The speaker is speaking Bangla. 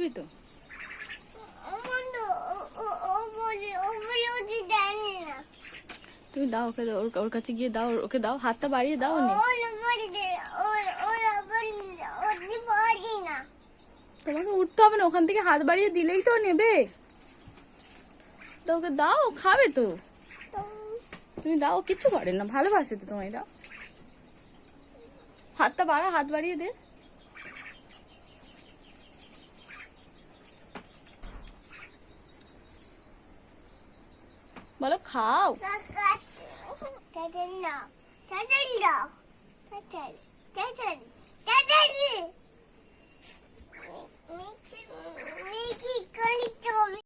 খাবি তো? তুমি দাও ওকে, ওর কাছে গিয়ে দাও, ওকে দাও, হাতটা বাড়িয়ে দাও। তোমাকে উঠতে হবে না, ওখান থেকে হাত বাড়িয়ে দিলেই তো নেবে। তো ওকে দাও, ও খাবে তো। তুমি দাও, ও কিচ্ছু করে না, ভালোবাসে তো তোমায়। দাও, হাতটা বাড়া, হাত বাড়িয়ে দে। বলো খাও।